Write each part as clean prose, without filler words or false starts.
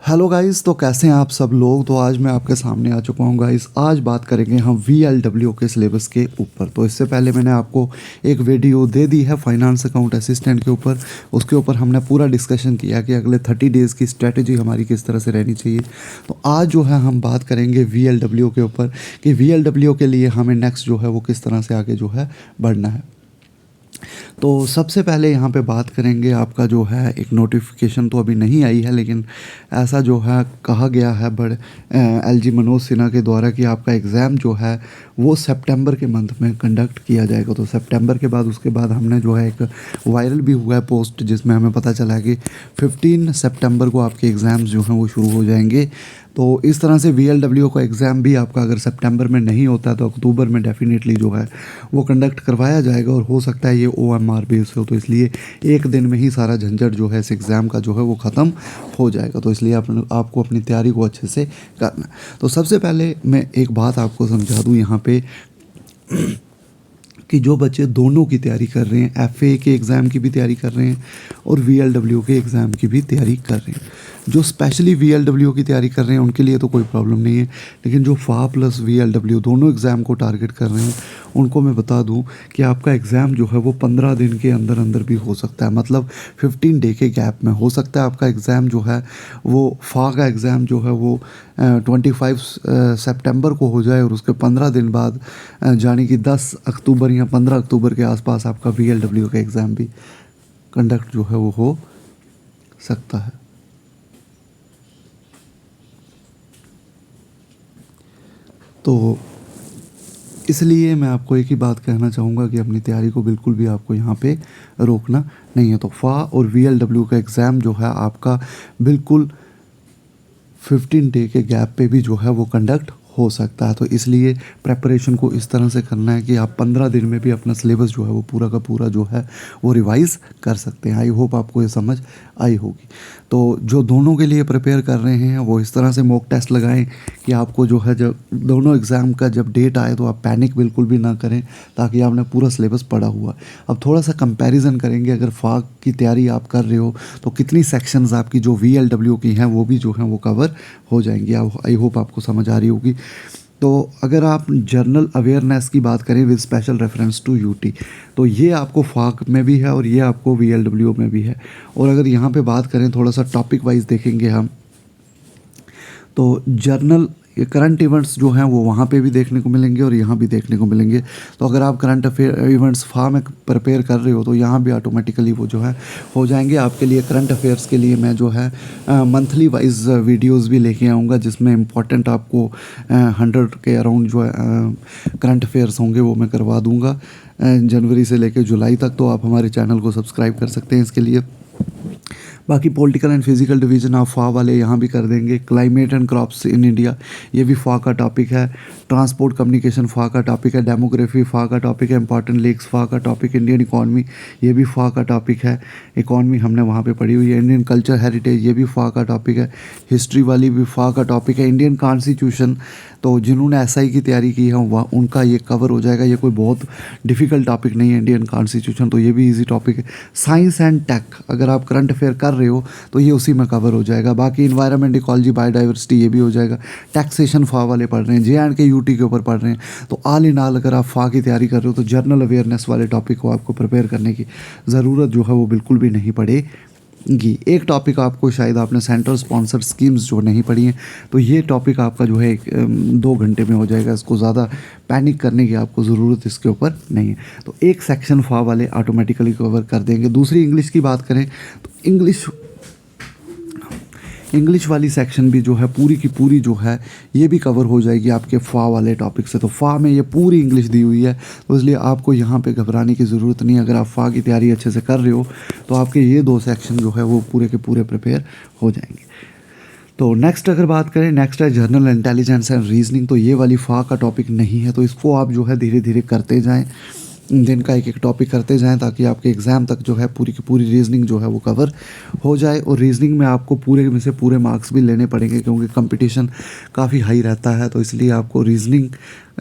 Hello guys, तो कैसे हैं आप सब लोग। तो आज मैं आपके सामने आ चुका हूं गाइस। आज बात करेंगे हम VLW के सिलेबस के ऊपर। तो इससे पहले मैंने आपको एक वीडियो दे दी है फाइनेंस अकाउंट असिस्टेंट के ऊपर। उसके ऊपर हमने पूरा डिस्कशन किया कि अगले 30 डेज़ की स्ट्रेटजी हमारी किस तरह से रहनी चाहिए। तो आज जो है हम बात करेंगे VLW के ऊपर कि VLW के लिए हमें नेक्स्ट जो है वो किस तरह से आगे जो है बढ़ना है। तो सबसे पहले यहाँ पे बात करेंगे, आपका जो है एक नोटिफिकेशन तो अभी नहीं आई है, लेकिन ऐसा जो है कहा गया है LG मनोज सिन्हा के द्वारा कि आपका एग्ज़ाम जो है वो सितंबर के मंथ में कंडक्ट किया जाएगा। तो सितंबर के बाद उसके बाद हमने जो है एक वायरल भी हुआ है पोस्ट, जिसमें हमें पता चला कि 15 सितंबर को आपके एग्ज़ाम्स जो हैं वो शुरू हो जाएंगे। तो इस तरह से VLW का एग्ज़ाम भी आपका अगर सितंबर में नहीं होता तो अक्टूबर में डेफिनेटली जो है वो कंडक्ट करवाया जाएगा। और हो सकता है ये OMR बेस हो, तो इसलिए एक दिन में ही सारा झंझट जो है इस एग्ज़ाम का जो है वो ख़त्म हो जाएगा। तो इसलिए आपको अपनी तैयारी को अच्छे से करना। तो सबसे पहले मैं एक बात आपको समझा दूँ यहाँ पे कि जो बच्चे दोनों की तैयारी कर रहे हैं, FA के एग्ज़ाम की भी तैयारी कर रहे हैं और VLW के एग्ज़ाम की भी तैयारी कर रहे हैं, जो स्पेशली VLW की तैयारी कर रहे हैं उनके लिए तो कोई प्रॉब्लम नहीं है। लेकिन जो FA प्लस VLW दोनों एग्ज़ाम को टारगेट कर रहे हैं, उनको मैं बता दूं कि आपका एग्ज़ाम जो है वो 15 दिन के अंदर अंदर भी हो सकता है। मतलब 15 डे के गैप में हो सकता है आपका एग्ज़ाम जो है वो FA का एग्ज़ाम जो है वो 25 सितंबर को हो जाए और उसके 15 दिन बाद यानी कि 10 अक्टूबर या 15 अक्टूबर के आसपास आपका VLW का एग्ज़ाम भी कंडक्ट जो है वो हो सकता है। तो इसलिए मैं आपको एक ही बात कहना चाहूँगा कि अपनी तैयारी को बिल्कुल भी आपको यहाँ पे रोकना नहीं है। तो FA और VLW का एग्ज़ाम जो है आपका बिल्कुल 15 डे के गैप पे भी जो है वो कंडक्ट हो सकता है। तो इसलिए प्रेपरेशन को इस तरह से करना है कि आप 15 दिन में भी अपना सिलेबस जो है वो पूरा का पूरा जो है वो रिवाइज़ कर सकते हैं। आई होप आपको ये समझ आई होगी। तो जो दोनों के लिए प्रिपेयर कर रहे हैं वो इस तरह से मॉक टेस्ट लगाएं कि आपको जो है जब दोनों एग्ज़ाम का जब डेट आए तो आप पैनिक बिल्कुल भी ना करें, ताकि आपने पूरा सिलेबस पढ़ा हुआ। अब थोड़ा सा कंपैरिजन करेंगे, अगर FA की तैयारी आप कर रहे हो तो कितनी सेक्शंस आपकी जो VLW की हैं वो भी जो हैं वो कवर हो जाएंगी। आई होप आपको समझ आ रही होगी। तो अगर आप जनरल अवेयरनेस की बात करें with special reference to UT, तो ये आपको FA में भी है और ये आपको VLW में भी है। और अगर यहाँ पे बात करें थोड़ा सा टॉपिक वाइज देखेंगे हम, तो जर्नल करंट इवेंट्स जो हैं वो वहाँ पे भी देखने को मिलेंगे और यहाँ भी देखने को मिलेंगे। तो अगर आप करंट इवेंट्स FA में प्रिपेयर कर रहे हो तो यहाँ भी ऑटोमेटिकली वो जो है हो जाएंगे आपके लिए। करंट अफेयर्स के लिए मैं जो है मंथली वाइज वीडियोस भी लेके आऊँगा, जिसमें इम्पॉर्टेंट आपको 100 के अराउंड जो है करंट अफेयर्स होंगे वो मैं करवा दूँगा जनवरी से लेकर जुलाई तक। तो आप हमारे चैनल को सब्सक्राइब कर सकते हैं इसके लिए। बाकी पॉलिटिकल एंड फिजिकल डिवीजन आप FA वाले यहाँ भी कर देंगे। Climate and crops in India, ये भी FA का टॉपिक है। ट्रांसपोर्ट कम्युनिकेशन FA का टॉपिक है। डेमोग्राफी FA का टॉपिक है। इंपॉर्टेंट लेक्स FA का टॉपिक। इंडियन इकॉनमी, ये भी FA का टॉपिक है। इकॉनमी हमने वहाँ पे पढ़ी हुई है। इंडियन कल्चर हेरिटेज, ये भी FA का टॉपिक है। हिस्ट्री वाली भी FA का टॉपिक है। इंडियन कॉन्स्टिट्यूशन, तो जिन्होंने SI की तैयारी की है वह उनका ये कवर हो जाएगा। ये कोई बहुत डिफ़िकल्ट टॉपिक नहीं है इंडियन कॉन्स्टिट्यूशन, तो ये भी इजी टॉपिक है। साइंस एंड टेक, अगर आप करंट अफेयर कर रहे हो तो ये उसी में कवर हो जाएगा। बाकी इन्वायरमेंट, इकोलॉजी, बायोडाइवर्सिटी, ये भी हो जाएगा। टैक्सेशन FA वाले पढ़ रहे हैं, JNK UT के ऊपर पढ़ रहे हैं, तो ऑल इन ऑल अगर आप FA की तैयारी कर रहे हो तो जर्नल अवेयरनेस वाले टॉपिक को आपको प्रिपेयर करने की ज़रूरत जो है वो बिल्कुल भी नहीं पड़ेगी। एक टॉपिक आपको शायद आपने सेंट्रल स्पॉन्सर्ड स्कीम्स जो नहीं पढ़ी हैं, तो ये टॉपिक आपका जो है 2 घंटे में हो जाएगा। इसको ज़्यादा पैनिक करने की आपको ज़रूरत इसके ऊपर नहीं है। तो एक सेक्शन FA वाले ऑटोमेटिकली कवर कर देंगे। दूसरी इंग्लिश की बात करें तो इंग्लिश वाली सेक्शन भी जो है पूरी की पूरी जो है ये भी कवर हो जाएगी आपके FA वाले टॉपिक से। तो FA में ये पूरी इंग्लिश दी हुई है, तो इसलिए आपको यहाँ पे घबराने की ज़रूरत नहीं है। अगर आप FA की तैयारी अच्छे से कर रहे हो तो आपके ये 2 सेक्शन जो है वो पूरे के पूरे प्रिपेयर हो जाएंगे। तो नेक्स्ट अगर बात करें, नेक्स्ट है जनरल इंटेलिजेंस एंड रीजनिंग। तो ये वाली FA का टॉपिक नहीं है, तो इसको आप जो है धीरे धीरे करते जाएँ। दिन का एक एक टॉपिक करते जाएं ताकि आपके एग्ज़ाम तक जो है पूरी की पूरी रीजनिंग जो है वो कवर हो जाए। और रीजनिंग में आपको पूरे में से पूरे मार्क्स भी लेने पड़ेंगे क्योंकि कंपटीशन काफ़ी हाई रहता है, तो इसलिए आपको रीजनिंग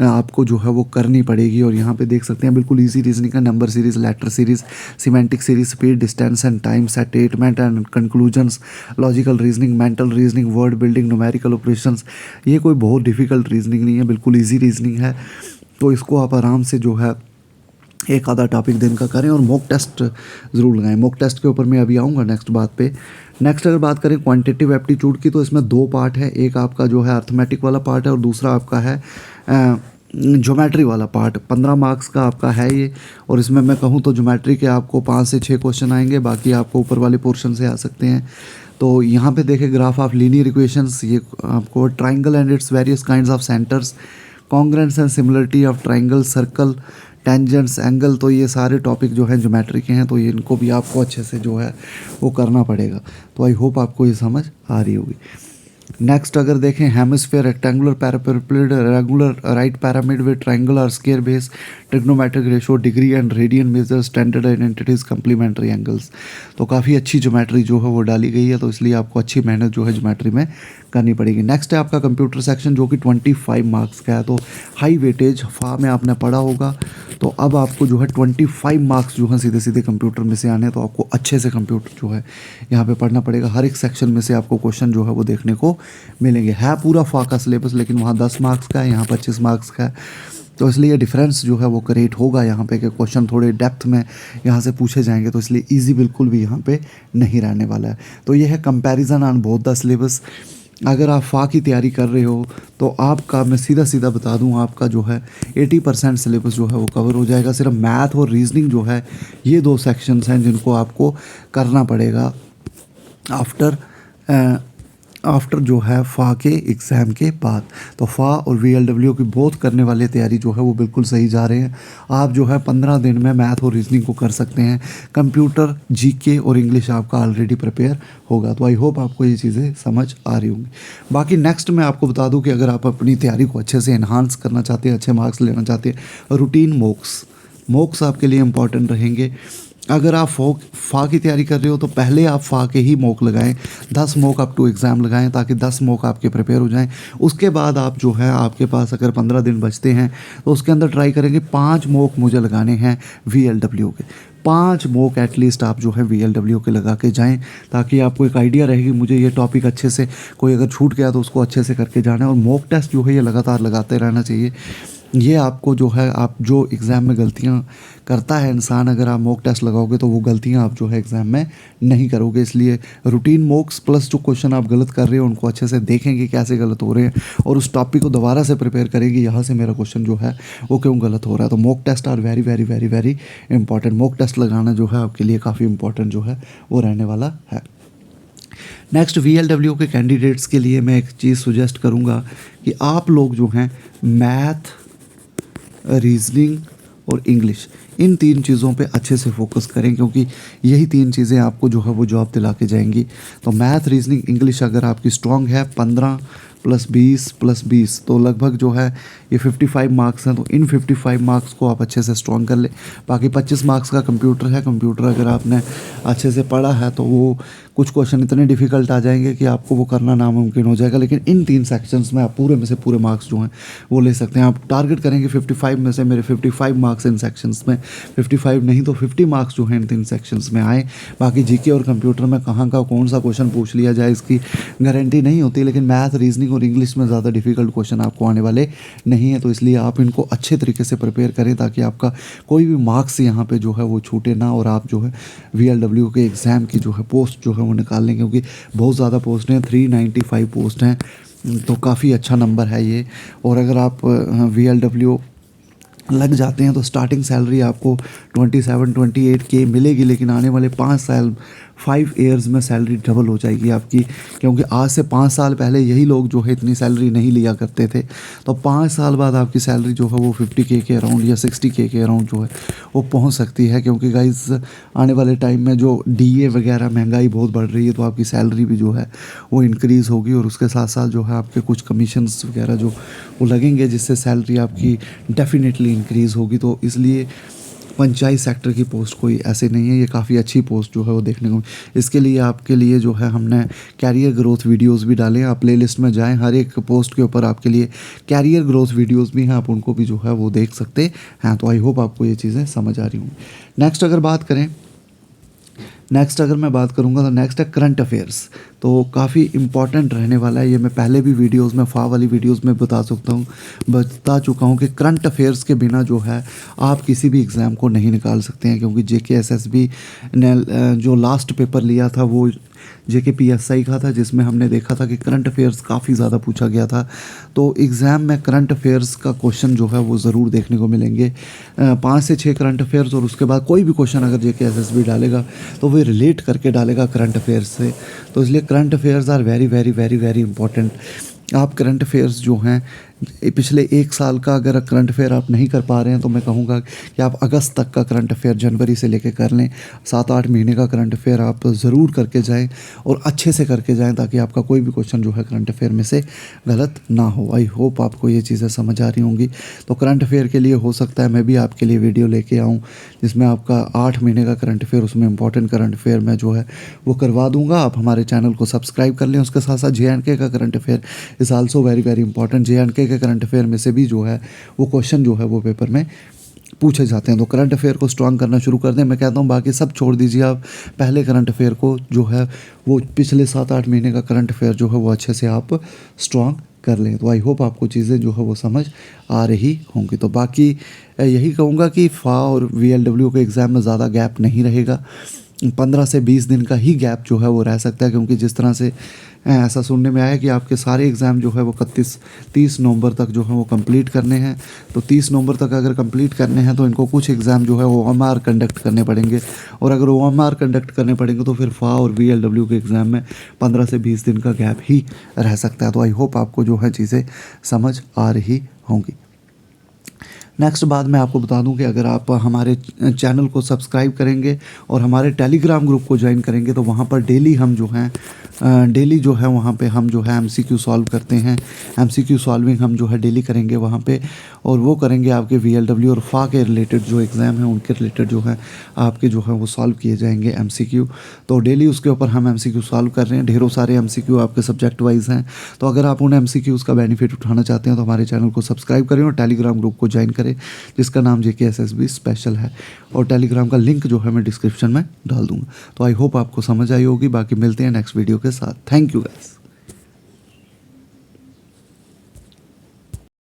आपको जो है वो करनी पड़ेगी। और यहाँ पे देख सकते हैं बिल्कुल इजी रीजनिंग का number series, letter series, semantic series, speed, distance and time, statement and conclusions, logical reasoning, mental reasoning, word building, numerical operations. ये कोई बहुत डिफ़िकल्ट रीजनिंग नहीं है, बिल्कुल ईजी रीजनिंग है। तो इसको आप आराम से जो है एक आधा टॉपिक दिन का करें और मॉक टेस्ट ज़रूर लगाएं। मॉक टेस्ट के ऊपर मैं अभी आऊँगा नेक्स्ट बात पे। नेक्स्ट अगर बात करें क्वांटिटेटिव एप्टीट्यूड की, तो इसमें 2 पार्ट है। एक आपका जो है अर्थमेटिक वाला पार्ट है और दूसरा आपका है ज्योमेट्री वाला पार्ट। 15 मार्क्स का आपका है ये। और इसमें मैं कहूँ तो ज्योमेट्री के आपको 5 से 6 क्वेश्चन आएंगे, बाकी आपको ऊपर वाले पोर्शन से आ सकते हैं। तो यहाँ पे देखें ग्राफ ऑफ लीनियर इक्वेशंस, ये आपको triangle and its various kinds of centres, congruence and similarity of triangle, circle, tangents, angle. तो ये सारे टॉपिक जो हैं ज्योमेट्री के हैं, तो ये इनको भी आपको अच्छे से जो है वो करना पड़ेगा। तो आई होप आपको ये समझ आ रही होगी। नेक्स्ट अगर देखें hemisphere, rectangular, parallelepiped, regular, right pyramid with triangle और square base, trigonometric ratio, degree and radian measure, standard identities, complementary angles. तो काफ़ी अच्छी ज्योमेट्री जो है वो डाली गई है, तो इसलिए आपको अच्छी मेहनत जो है ज्योमेट्री में करनी पड़ेगी। नेक्स्ट है आपका कंप्यूटर सेक्शन जो कि 25 मार्क्स का है। तो हाई वेटेज फा में आपने पढ़ा होगा, तो अब आपको जो है 25 मार्क्स जो है सीधे सीधे कंप्यूटर में से आने हैं। तो आपको अच्छे से कंप्यूटर जो है यहाँ पे पढ़ना पड़ेगा। हर एक सेक्शन में से आपको क्वेश्चन जो है वो देखने को मिलेंगे। है पूरा फा का सिलेबस, लेकिन वहाँ 10 मार्क्स का है, यहाँ 25 मार्क्स का है। तो इसलिए डिफरेंस जो है वो क्रिएट होगा यहाँ पे कि क्वेश्चन थोड़े डेप्थ में यहाँ से पूछे जाएंगे, तो इसलिए इजी बिल्कुल भी यहाँ पे नहीं रहने वाला है। तो ये है comparison on both the syllabus. अगर आप फा की तैयारी कर रहे हो तो आपका मैं सीधा सीधा बता दूं, आपका जो है 80% सिलेबस जो है वो कवर हो जाएगा। सिर्फ मैथ और रीजनिंग जो है ये 2 सेक्शंस हैं जिनको आपको करना पड़ेगा आफ्टर जो है फ़ा के एग्ज़ाम के बाद। तो फ़ा और VLW की बोथ करने वाले तैयारी जो है वो बिल्कुल सही जा रहे हैं। आप जो है 15 दिन में मैथ और रीजनिंग को कर सकते हैं। कंप्यूटर, GK और इंग्लिश आपका ऑलरेडी प्रिपेयर होगा। तो आई होप आपको ये चीज़ें समझ आ रही होंगी। बाकी नेक्स्ट मैं आपको बता दूं कि अगर आप अपनी तैयारी को अच्छे से इन्हांस करना चाहते हैं, अच्छे मार्क्स लेना चाहते हैं, रूटीन मॉक्स आपके लिए इंपॉर्टेंट रहेंगे। अगर आप फ़ा की तैयारी कर रहे हो तो पहले आप फ़ा के ही मॉक लगाएं, 10 मॉक अप टू एग्ज़ाम लगाएं ताकि 10 मॉक आपके प्रिपेयर हो जाएं। उसके बाद आप जो है आपके पास अगर 15 दिन बचते हैं तो उसके अंदर ट्राई करेंगे 5 मॉक मुझे लगाने हैं VLW के। 5 मॉक एटलीस्ट आप जो है VLW के लगा के जाएं ताकि आपको एक आइडिया रहेगी मुझे ये टॉपिक अच्छे से, कोई अगर छूट गया तो उसको अच्छे से करके जाना है। और मॉक टेस्ट जो है ये लगातार लगाते रहना चाहिए। ये आपको जो है आप जो एग्ज़ाम में गलतियां करता है इंसान, अगर आप मॉक टेस्ट लगाओगे तो वो गलतियां आप जो है एग्ज़ाम में नहीं करोगे। इसलिए रूटीन मॉक्स प्लस जो क्वेश्चन आप गलत कर रहे हो उनको अच्छे से देखेंगे कैसे गलत हो रहे हैं और उस टॉपिक को दोबारा से प्रिपेयर करेंगे यहाँ से मेरा क्वेश्चन जो है वो क्यों गलत हो रहा है। तो mock test are very very very very important. Mock test लगाना जो है आपके लिए काफ़ी इंपॉर्टेंट जो है वो रहने वाला है। नेक्स्ट VLW के कैंडिडेट्स के लिए मैं एक चीज़ सुजेस्ट करूँगा कि आप लोग जो हैं मैथ, रीजनिंग और इंग्लिश, इन 3 चीज़ों पे अच्छे से फोकस करें क्योंकि यही 3 चीज़ें आपको जो है वो जॉब दिला के जाएंगी। तो मैथ, रीजनिंग, इंग्लिश अगर आपकी स्ट्रॉन्ग है 15 + 20 + 20 तो लगभग जो है ये 55 मार्क्स हैं। तो इन 55 मार्क्स को आप अच्छे से स्ट्रॉन्ग कर लें। बाकी 25 मार्क्स का कंप्यूटर है। कंप्यूटर अगर आपने अच्छे से पढ़ा है तो वो कुछ क्वेश्चन इतने डिफ़िकल्ट आ जाएंगे कि आपको वो करना नामुमकिन हो जाएगा। लेकिन इन 3 सेक्शंस में आप पूरे में से पूरे मार्क्स जो हैं वो ले सकते हैं। आप टारगेट करेंगे 55 में से मेरे 55 मार्क्स इन सेक्शंस में, 55 नहीं तो 50 मार्क्स जो हैं इन 3 सेक्शंस में आए। बाकी GK और कंप्यूटर में कहाँ का कौन सा क्वेश्चन पूछ लिया जाए इसकी गारंटी नहीं होती, लेकिन मैथ, रीजनिंग और इंग्लिश में ज़्यादा डिफ़िकल्ट क्वेश्चन आपको आने वाले नहीं है। तो इसलिए आप इनको अच्छे तरीके से प्रिपेयर करें ताकि आपका कोई भी मार्क्स यहाँ पे जो है वो छूटे ना और आप जो है VLW के एग्ज़ाम की जो है पोस्ट जो है वो निकाल लें क्योंकि बहुत ज़्यादा पोस्ट हैं, 395 पोस्ट हैं। तो काफ़ी अच्छा नंबर है ये। और अगर आप VLW लग जाते हैं तो स्टार्टिंग सैलरी आपको 27-28K मिलेगी, लेकिन आने वाले 5 ईयर्स में सैलरी डबल हो जाएगी आपकी क्योंकि आज से 5 साल पहले यही लोग जो है इतनी सैलरी नहीं लिया करते थे। तो 5 साल बाद आपकी सैलरी जो है वो 50K के अराउंड या 60K के अराउंड जो है वो पहुंच सकती है क्योंकि गाइस आने वाले टाइम में जो DA वगैरह महंगाई बहुत बढ़ रही है तो आपकी सैलरी भी जो है वो इंक्रीज़ होगी और उसके साथ साथ जो है आपके कुछ कमीशंस वगैरह जो वो लगेंगे जिससे सैलरी आपकी डेफिनेटली इंक्रीज़ होगी। तो इसलिए पंचायत सेक्टर की पोस्ट कोई ऐसे नहीं है, ये काफ़ी अच्छी पोस्ट जो है वो देखने को। इसके लिए आपके लिए जो है हमने कैरियर ग्रोथ वीडियोस भी डाले हैं, आप प्लेलिस्ट में जाएं, हर एक पोस्ट के ऊपर आपके लिए कैरियर ग्रोथ वीडियोस भी हैं, आप उनको भी जो है वो देख सकते हैं। तो आई होप आपको ये चीज़ें समझ आ रही होंगी। नेक्स्ट अगर मैं बात करूंगा तो नेक्स्ट है करंट अफेयर्स। तो काफ़ी इंपॉर्टेंट रहने वाला है ये, मैं पहले भी वीडियोस में वाली वीडियोस में बता चुका हूँ कि करंट अफेयर्स के बिना जो है आप किसी भी एग्ज़ाम को नहीं निकाल सकते हैं, क्योंकि JKSSB ने जो लास्ट पेपर लिया था वो JKPSI का था, जिसमें हमने देखा था कि करंट अफेयर्स काफ़ी ज़्यादा पूछा गया था। तो एग्ज़ाम में करंट अफेयर्स का क्वेश्चन जो है वो ज़रूर देखने को मिलेंगे, 5 से 6 करंट अफेयर्स, और उसके बाद कोई भी क्वेश्चन अगर JKSSB डालेगा तो वो रिलेट करके डालेगा करंट अफेयर्स से। तो इसलिए current affairs are very very very very important. आप करंट अफेयर्स जो हैं पिछले 1 साल का अगर करंट अफेयर आप नहीं कर पा रहे हैं तो मैं कहूँगा कि आप अगस्त तक का करंट अफेयर जनवरी से लेकर कर लें, 7-8 महीने का करंट अफेयर आप ज़रूर करके जाएं और अच्छे से करके जाएं, ताकि आपका कोई भी क्वेश्चन जो है करंट अफेयर में से गलत ना हो। आई होप आपको ये चीज़ें समझ आ रही होंगी। तो करंट अफेयर के लिए हो सकता है मैं भी आपके लिए वीडियो लेके आऊँ जिसमें आपका 8 महीने का करंट अफेयर, उसमें इंपॉर्टेंट करंट अफेयर मैं जो है वो करवा दूँगा। आप हमारे चैनल को सब्सक्राइब कर लें। उसके साथ साथ JNK का current affair is also very very important. JNK के करंट अफेयर में से भी जो है वो क्वेश्चन जो है वो पेपर में पूछे जाते हैं। तो करंट अफेयर को स्ट्रांग करना शुरू कर दें। मैं कहता हूँ बाकी सब छोड़ दीजिए, आप पहले करंट अफेयर को जो है वो पिछले 7-8 महीने का करंट अफेयर जो है वो अच्छे से आप स्ट्रांग कर लें। तो आई होप आपको चीज़ें जो है वो समझ आ रही होंगी। तो बाकी यही कहूँगा कि FA और VLW के एग्ज़ाम में ज़्यादा गैप नहीं रहेगा, 15 से 20 दिन का ही गैप जो है वो रह सकता है, क्योंकि जिस तरह से ऐसा सुनने में आया कि आपके सारे एग्ज़ाम जो है वो 30 नवंबर तक जो है वो कंप्लीट करने हैं। तो 30 नवंबर तक अगर कंप्लीट करने हैं तो इनको कुछ एग्ज़ाम जो है वो OMR कंडक्ट करने पड़ेंगे, और अगर OMR कंडक्ट करने पड़ेंगे तो फिर FA और VLW के एग्ज़ाम में 15 से 20 दिन का गैप ही रह सकता है। तो आई होप आपको जो है चीज़ें समझ आ रही होंगी। नेक्स्ट बात मैं आपको बता दूं कि अगर आप हमारे चैनल को सब्सक्राइब करेंगे और हमारे टेलीग्राम ग्रुप को ज्वाइन करेंगे तो वहाँ पर डेली हम जो हैं डेली जो है वहाँ पे हम जो है MCQ सॉल्व करते हैं। MCQ सॉल्विंग हम जो है डेली करेंगे वहाँ पे, और वो करेंगे आपके VLW और FA के रिलेटेड जो एग्ज़ाम हैं उनके रिलेटेड जो है आपके जो है वो सॉल्व किए जाएंगे MCQ। तो डेली उसके ऊपर हम MCQ सॉल्व कर रहे हैं। ढेरों सारे MCQ आपके सब्जेक्ट वाइज हैं। तो अगर आप उन MCQs का बेनिफिट उठाना चाहते हैं तो हमारे चैनल को सब्सक्राइब करें और टेलीग्राम ग्रुप को ज्वाइन करें जिसका नाम JKSSB स्पेशल है, और टेलीग्राम का लिंक जो है मैं डिस्क्रिप्शन में डाल दूँगा। तो आई होप आपको समझ आई होगी। बाकी मिलते हैं नेक्स्ट वीडियो के साथ। Thank you guys.